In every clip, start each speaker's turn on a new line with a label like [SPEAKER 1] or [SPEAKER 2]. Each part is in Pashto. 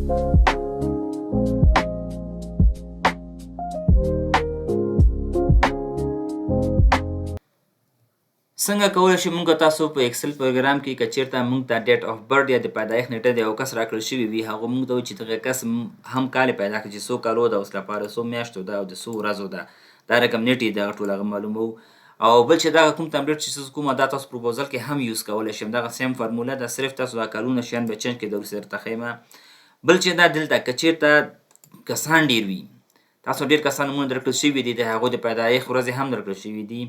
[SPEAKER 1] څنګه کولی شو موږ تاسو په ایکسل پروګرام کې که چیرته موږ ته ډیټ اف برث یا د پیدایښت نیټه د یو کس راکړل شوي وي، هغه موږ ته وایي چې دغه کس هم کال یې پیدا کړي چې څو کالو ده، اوس لپاره څو میاشتو ده او د څو ورځو ده، دا رقم نیټې دغه ټول هغه معلوموو. او بل چې دغه کوم تمرین چې زه کومه دا تاسو پروپوزل کې هم یوز کولی شم، دغه سیم فرموله ده، صرف تاسو دا کالونه شیان به چینج کړئ، درسته درته ښیمه. بل چې دا دلته که چیرته کسان ډېر وي، تاسو ډېر کسان نومونه درکړل شوي دي، د هغو د پیدایښت ورځې هم درکړل شوي دي،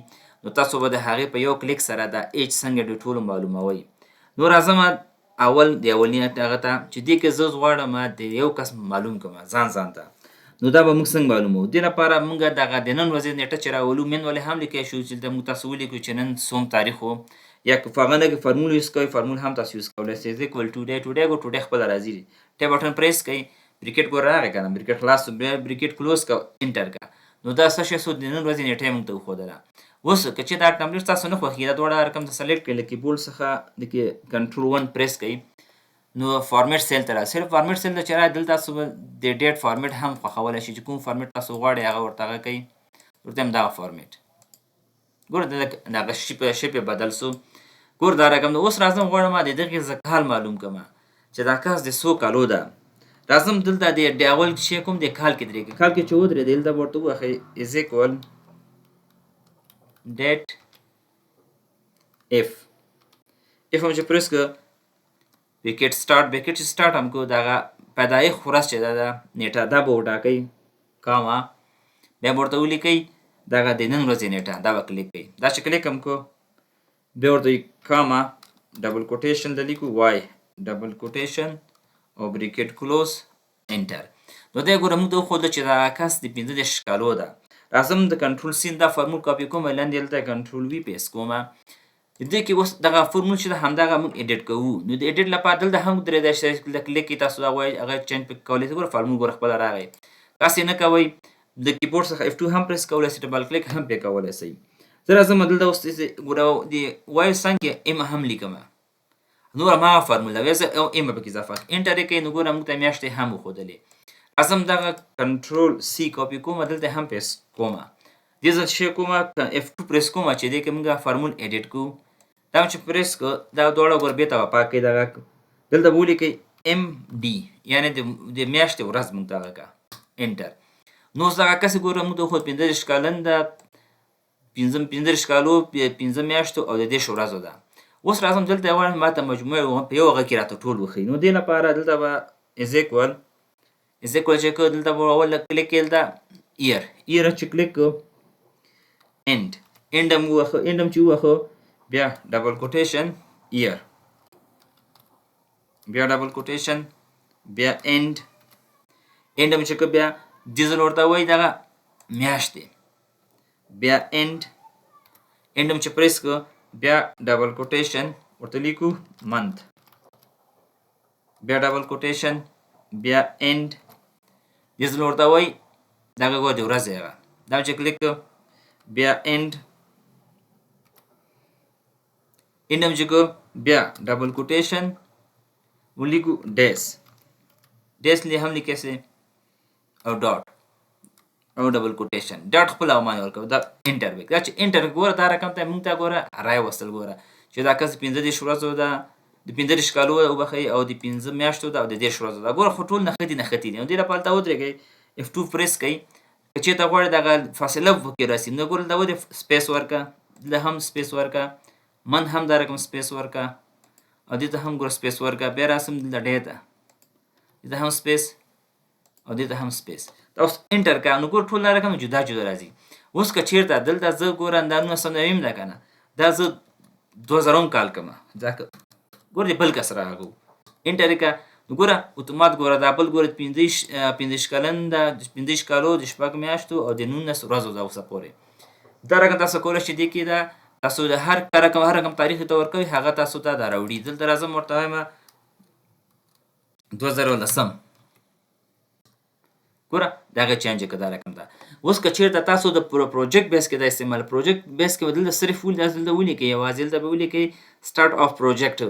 [SPEAKER 1] نو تاسو به د هغې په یو کلیک سره د ایج څنګه د ټولو معلوموئ. نو راځم اول د اولني هغه ته چې دې کې زه غواړم د یو کس معلوم کړم ځان ته، نو دا به موږ څنګه معلوموو؟ دې لپاره موږ دغه د نن ورځې نیټه چې راولو مینولې هم لیکلی شو چې موږ تاسو ولیکو چې نن څوم تاریخ و، یا که په هغه نه کې فرمول یوز کوئ، فرمول هم تاسو یوز کولی شئ. اکول ټوډے ګو ټوډے خپله راځي، ټی بټن پریس کوئ، بریکټ ګوره راغی که نه، بریکټ خلاص بیا بریکټ کلوز که انټر که، نو دا څه شی سو د نن ورځې نیټه یې موږ ته وښودله. اوس که چې دا تمرین تاسو نه خوښېږي، دا دواړه رقم ته سلیکټ کړئ، له کیبورډ څخه د کنټرول 1 پریس کړئ، نو فارمیټ سیل ته راسئ. صرف فارمیټ سیل ته چې راغی، دلته تاسو د ډیټ فارمیټ هم خوښولی شئ، چې کوم فارمیټ تاسو غواړئ هغه ورته هغه کوئ، ورته هم دغه فارمیټ ګوره دغه شیپ یې بدل سو. ګوره دا رقم ده. اوس راځم غواړم د دغې زه کال معلوم کړم چې دا کس د څو کالو ده. راځم دلته د اول شی کوم د کال کې درېږي، کال کې چې ودرېدی دلته به ورته ووهئ از ایکول date if هم چې پریس که بریکټ سټارټ هم کو، دغه پیدایښت ورځ چې ده نیټه دا به وټاکئ کاما، بیا به ورته ولیکئ دغه د نن ورځې نیټه، دا به کلیک کړئ. دا چې کلیک هم کو بیا ورته کاما ډبل کوټیشن د لیکو وای ډبل کوټیشن او بریکټ کلوز انټر. نو دی ګوره موږ ته وښوده چې دغه کس د 15 کالو ده. راځم د کنټرول سین دا فرمول کاپي کوم، لاندې هلته کنټرول وي پیسټ کوم. د دې کې اوس دغه فرمول چې ده همدغه موږ ایډیټ کوو، نو د ایډیټ لپاره دلته هم درېدای شئ، کلیک کې تاسو دا وایئ هغه چینج پکې کولی شئ. ګوره فرمول ګوره خپله راغی. تاسې نه کوئ، د کیبورډ څخه F2 هم پریس کولی شئ، ډبل کلیک هم پرې کولی شئ. زه راځم دلته اوس ګوره د وایو څنګ کې ام هم لیکم، نور هماغه فرمول ده، زه ام به پکې اضافه انټر یې کوئ، نو ګوره موږ ته میاشتې هم وښودلې. راځم دغه کنټرول سی کاپي کوم، دلته هم پیسټ کوم. دې ځل شی کومه F2 پریس کومه چې دې کې موږ فرمول ایډیټ کوو. دا چې پریس کو دا دواړه ګوره بېرته به پاک کړئ، دغه دلته به ولیکئ MD یعنې د میاشتې ورځ موږ ته هغه کړه انټر. نو اوس دغه کس ګوره موږ ته وښود 15 کلن ده، 15 کالو 15 میاشتو او د 10 ورځو ده. اوس راځم دلته غواړم ما ته مجموعه په یو هغه کې راته ټول وښیي. نو دې لپاره دلته به از ایکول چې که دلته به اول کلیک کړئ، دلته اییر چې کلیک کړو end هم چې ووهو، بیا ډبل کوټیشن اییر، بیا ډبل کوټیشن، بیا end هم چې که بیا دې ځل ورته وایي دغه میاشتې، بیا end هم چې پریس کړو، بیا ډبل کوټیشن ورته لیکو month، بیا ډبل کوټیشن، بیا end دې ځل ورته وایي دغه ګوره د ورځې هغه، دا چې کلیک کړو بیا end هم چې کړو، بیا ډبل کوټیشن ولیکو ډیس هم لیکلی شئ، او ډاټ او ډبل کوټیشن ډاټ خپل او معنی ورکوو، دا انټر وکړئ. دا چې انټر ګوره دا رقم ته موږ ته ګوره راوستل، ګوره چې دا کس 15 ورځو ده، د 15 کالو وبخئ، او د 15 میاشتو ده، او د 10 ورځو ده. ګوره خو ټول نښتي دي. نو دې لپاره ته ودرېږئ، F2 پریس کړئ، که چېرته غواړئ دغه فاصله پکې راسي، نو ګوره دلته ودرېږئ، سپیس ورکړه، دلته هم سپیس ورکړه، من هم دا رقم سپیس ورکړه، او دلته هم ګوره سپیس ورکړه، بیا راسم دلته ډی ته، دلته هم سپیس او دلته هم سپیس، دا اوس انټر کړه. نو ګوره ټول دا رقم جدا جدا راځي. اوس که چېرته دلته زه ګوره دا 1990 ده که نه، دا زه 2000 کال کړم، ځکه ګوره د بل کس راغو انټر یې کړه، نو ګوره اتومات ګوره دا بل ګوره 15 کلن ده، 15 کالو د 6 میاشتو او د 19 ورځو ده اوسه پورې. دا رقم تاسو کولی شئ دې کې ده تاسو د هر رقم تاریخ ته ورکوئ، هغه تاسو ته دا راوړي. دلته راځم ورته وایم 2010 ګوره دغه چینج یې کړه دا رقم ته. اوس که چېرته تاسو د پروجیکټ بیس کې دا استعمال، پروجیکټ بیس کې به دلته صرف دلته ولیکئ، یوازې دلته به ولیکئ سټارټ آف پروجیکټ،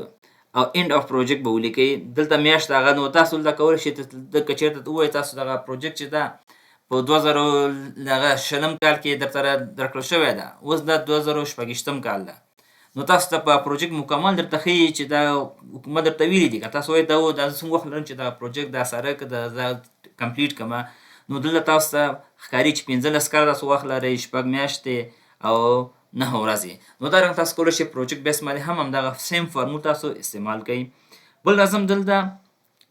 [SPEAKER 1] او end of project به ولیکئ. دلته میاشت هغه نو تاسو دلته کولی شئ د که چېرته ووایي تاسو دغه پروجیکټ چې ده په 2020 کال کې درته درکړل شوی ده، اوس دا 2026 کال ده، نو تاسو ته په پروجیکټ مکمل درته ښیي چې دا حکومت درته ویلي دي. که تاسو وایئ دا څومره وخت لرم چې دا پروجیکټ دا سړک دا کمپلیټ کړمه، نو دلته تاسو ته ښکاري چې 15 کاله تاسو وخت لرئ، 6 میاشتې او 9 ورځې. نو دا رنګ تاسو کولی شئ پروجیکټ بیس باندې هم همدغه سیم فارمول تاسو استعمال کوئ. بل لازم دلته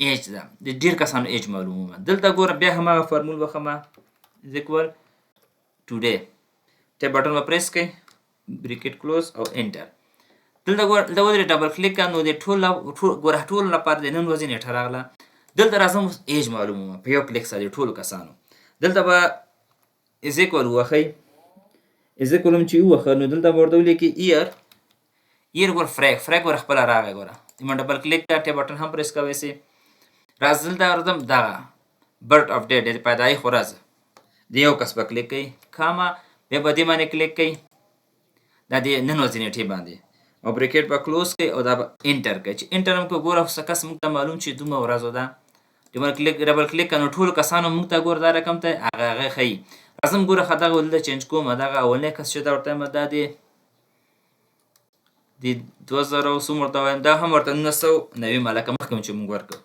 [SPEAKER 1] ایج ده، د ډېر کسانو ایج معلومومه. دلته ګوره بیا هماغه فارمول وښمه از اکول ټوډے، ټیپ بټن به پریس کړئ، بریکټ کلوز او انټر. دلته ګوره ودرې ډبل کلیک کړه، نو د ټولو لپاره د نن ورځې نیټه راغله. دلته راځم ایج معلومومه په یو کلیک سره د ټولو کسانو. دلته به از اکول ووهئ، از اکول هم چې ووهه نو دلته به ورته ولیکئ ایر ګوره فرق ور خپله راغی. ګوره ما ډبل کلیک کړه، ټیپ بټن هم پریس کولی شئ. راځه دلته راځم دغه برت آف ډیټ د پیدایښت ورځ د یو کس به کلیک کوئ، کاما بیا به دې باندې کلیک کوئ، دا د نن ورځې نیټې باندې، او بریکټ به کلوز کوئ او دا به انټر کوئ. چې انټر هم کړو ګوره څه کس موږ ته معلوم چې دومره ورځو ده، ډبل کلیک کړه نو ټولو کسانو موږ ته ګوره دا رقم ته هغه ښیي. راځم ګوره دغه دلته چینج کوم، دغه اولنی کس چې دا ورته وایم دا د 2000 څومره ورته وایم، دا هم ورته 1990 لکه مخکې چې موږ ورکړو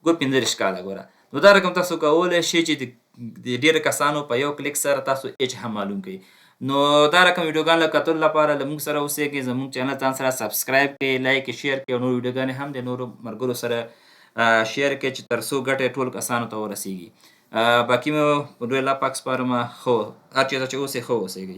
[SPEAKER 1] ګوره 15 کاله. ګوره نو دا رقم تاسو کولی شئ چې د ډېرو کسانو په یو کلیک سره تاسو ایج هم معلوم کړئ. نو دا رقم ویډیوګانو له کتلو لپاره له موږ سره اوسئ، زموږ چینل ځان سره سبسکرایب کړئ، لایک یې، شیر کړئ او نور ویډیوګانې هم د نورو ملګرو سره شیر کړئ چې تر څو ګټه یې ټولو کسانو ته ورسیږي. باقي مو په ډېر الله پاک سپارم، ښه هر چېرته چې اوسئ ښه اوسیږئ.